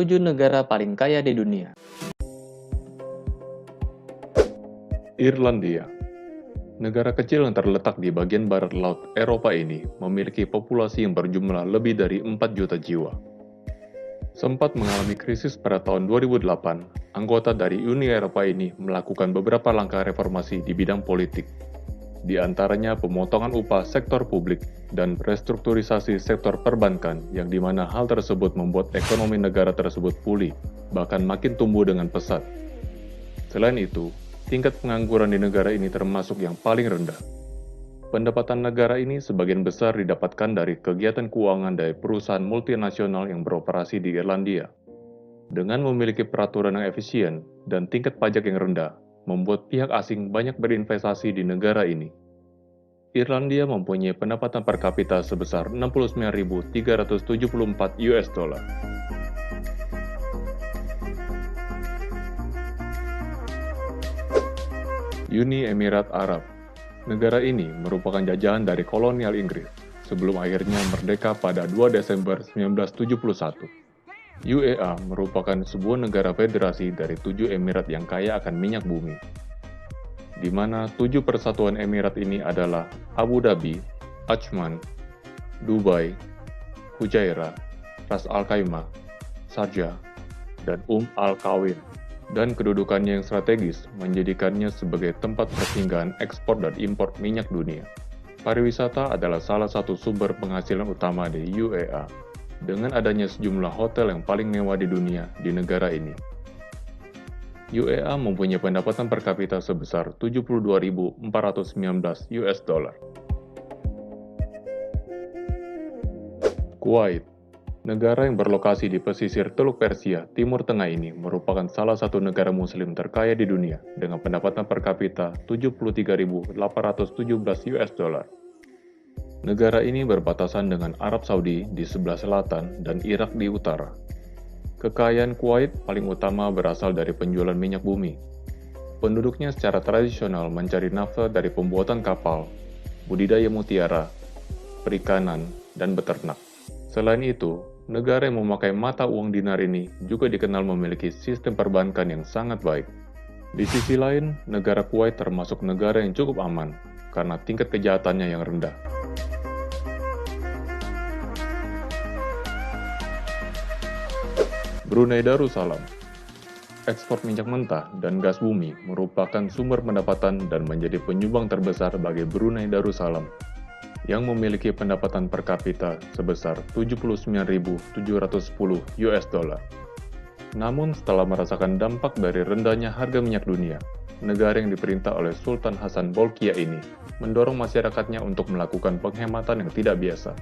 7 negara paling kaya di dunia. Irlandia. Negara kecil yang terletak di bagian barat laut Eropa ini memiliki populasi yang berjumlah lebih dari 4 juta jiwa. Sempat mengalami krisis pada tahun 2008, anggota dari Uni Eropa ini melakukan beberapa langkah reformasi di bidang politik. Di antaranya pemotongan upah sektor publik dan restrukturisasi sektor perbankan yang dimana hal tersebut membuat ekonomi negara tersebut pulih, bahkan makin tumbuh dengan pesat. Selain itu, tingkat pengangguran di negara ini termasuk yang paling rendah. Pendapatan negara ini sebagian besar didapatkan dari kegiatan keuangan dari perusahaan multinasional yang beroperasi di Irlandia. Dengan memiliki peraturan yang efisien dan tingkat pajak yang rendah, membuat pihak asing banyak berinvestasi di negara ini. Irlandia mempunyai pendapatan per kapita sebesar 69.374 US dollar. Uni Emirat Arab. Negara ini merupakan jajahan dari kolonial Inggris sebelum akhirnya merdeka pada 2 Desember 1971. UEA merupakan sebuah negara federasi dari 7 emirat yang kaya akan minyak bumi, di mana 7 persatuan emirat ini adalah Abu Dhabi, Ajman, Dubai, Fujairah, Ras Al Khaimah, Sharjah, dan Al Quwain. Dan kedudukannya yang strategis menjadikannya sebagai tempat persinggahan ekspor dan impor minyak dunia. Pariwisata adalah salah satu sumber penghasilan utama di UEA, dengan adanya sejumlah hotel yang paling mewah di dunia di negara ini. UEA mempunyai pendapatan per kapita sebesar 72.419 US dollar. Kuwait. Negara yang berlokasi di pesisir Teluk Persia, Timur Tengah ini merupakan salah satu negara muslim terkaya di dunia dengan pendapatan per kapita 73.817 US dollar. Negara ini berbatasan dengan Arab Saudi di sebelah selatan dan Irak di utara. Kekayaan Kuwait paling utama berasal dari penjualan minyak bumi. Penduduknya secara tradisional mencari nafkah dari pembuatan kapal, budidaya mutiara, perikanan, dan beternak. Selain itu, negara yang memakai mata uang dinar ini juga dikenal memiliki sistem perbankan yang sangat baik. Di sisi lain, negara Kuwait termasuk negara yang cukup aman karena tingkat kejahatannya yang rendah. Brunei Darussalam. Ekspor minyak mentah dan gas bumi merupakan sumber pendapatan dan menjadi penyumbang terbesar bagi Brunei Darussalam, yang memiliki pendapatan per kapita sebesar 79.710 US dollar. Namun setelah merasakan dampak dari rendahnya harga minyak dunia, negara yang diperintah oleh Sultan Hasan Bolkiah ini mendorong masyarakatnya untuk melakukan penghematan yang tidak biasa,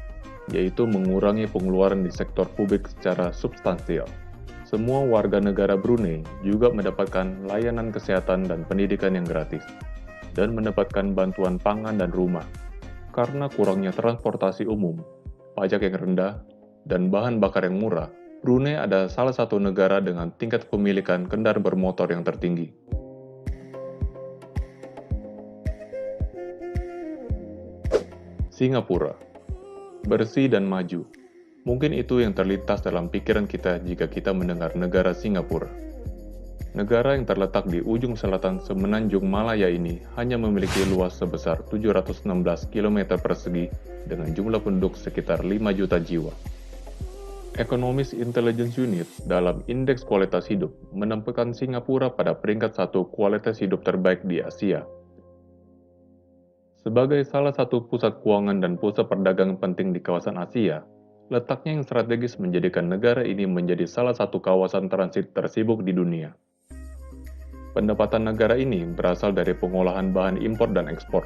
yaitu mengurangi pengeluaran di sektor publik secara substansial. Semua warga negara Brunei juga mendapatkan layanan kesehatan dan pendidikan yang gratis, dan mendapatkan bantuan pangan dan rumah. Karena kurangnya transportasi umum, pajak yang rendah, dan bahan bakar yang murah, Brunei adalah salah satu negara dengan tingkat kepemilikan kendaraan bermotor yang tertinggi. Singapura. Bersih dan maju. Mungkin itu yang terlintas dalam pikiran kita jika kita mendengar negara Singapura. Negara yang terletak di ujung selatan Semenanjung Malaya ini hanya memiliki luas sebesar 716 km persegi dengan jumlah penduduk sekitar 5 juta jiwa. Economist Intelligence Unit dalam Indeks Kualitas Hidup menempatkan Singapura pada peringkat 1 kualitas hidup terbaik di Asia. Sebagai salah satu pusat keuangan dan pusat perdagangan penting di kawasan Asia, letaknya yang strategis menjadikan negara ini menjadi salah satu kawasan transit tersibuk di dunia. Pendapatan negara ini berasal dari pengolahan bahan impor dan ekspor,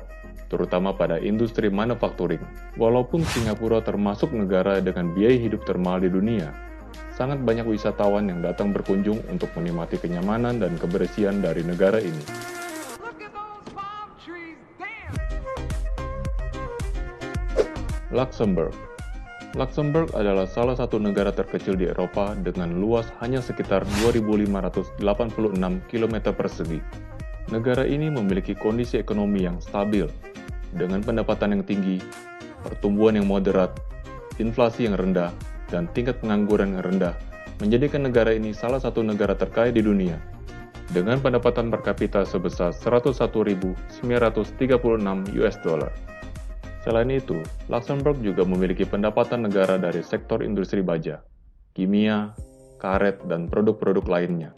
terutama pada industri manufakturing. Walaupun Singapura termasuk negara dengan biaya hidup termahal di dunia, sangat banyak wisatawan yang datang berkunjung untuk menikmati kenyamanan dan kebersihan dari negara ini. Luxembourg. Luxembourg adalah salah satu negara terkecil di Eropa dengan luas hanya sekitar 2.586 km persegi. Negara ini memiliki kondisi ekonomi yang stabil, dengan pendapatan yang tinggi, pertumbuhan yang moderat, inflasi yang rendah, dan tingkat pengangguran yang rendah, menjadikan negara ini salah satu negara terkaya di dunia, dengan pendapatan per kapita sebesar 101.936 US dollar. Selain itu, Luxembourg juga memiliki pendapatan negara dari sektor industri baja, kimia, karet, dan produk-produk lainnya.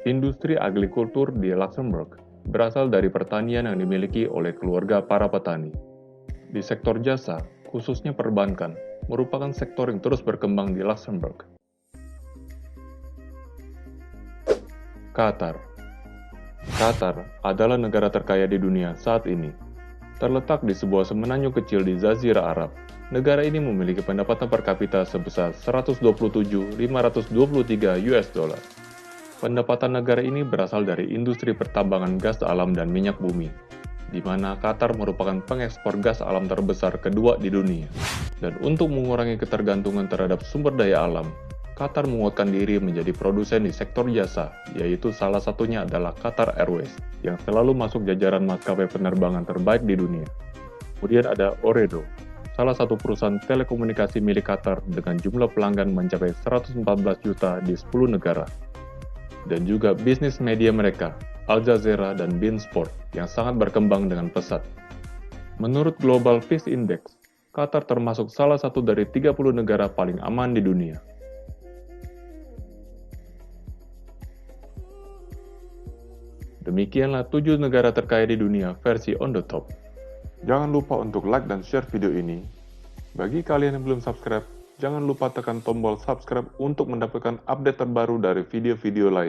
Industri agrikultur di Luxembourg berasal dari pertanian yang dimiliki oleh keluarga para petani. Di sektor jasa, khususnya perbankan, merupakan sektor yang terus berkembang di Luxembourg. Qatar. Qatar adalah negara terkaya di dunia saat ini. Terletak di sebuah semenanjung kecil di Jazirah Arab, negara ini memiliki pendapatan per kapita sebesar 127.523 US dollar. Pendapatan negara ini berasal dari industri pertambangan gas alam dan minyak bumi, di mana Qatar merupakan pengekspor gas alam terbesar kedua di dunia. Dan untuk mengurangi ketergantungan terhadap sumber daya alam, Qatar menguatkan diri menjadi produsen di sektor jasa, yaitu salah satunya adalah Qatar Airways, yang selalu masuk jajaran maskapai penerbangan terbaik di dunia. Kemudian ada Ooredoo, salah satu perusahaan telekomunikasi milik Qatar dengan jumlah pelanggan mencapai 114 juta di 10 negara. Dan juga bisnis media mereka, Al Jazeera dan beIN Sport, yang sangat berkembang dengan pesat. Menurut Global Peace Index, Qatar termasuk salah satu dari 30 negara paling aman di dunia. Demikianlah 7 negara terkaya di dunia versi on the top. Jangan lupa untuk like dan share video ini. Bagi kalian yang belum subscribe, jangan lupa tekan tombol subscribe untuk mendapatkan update terbaru dari video-video lain.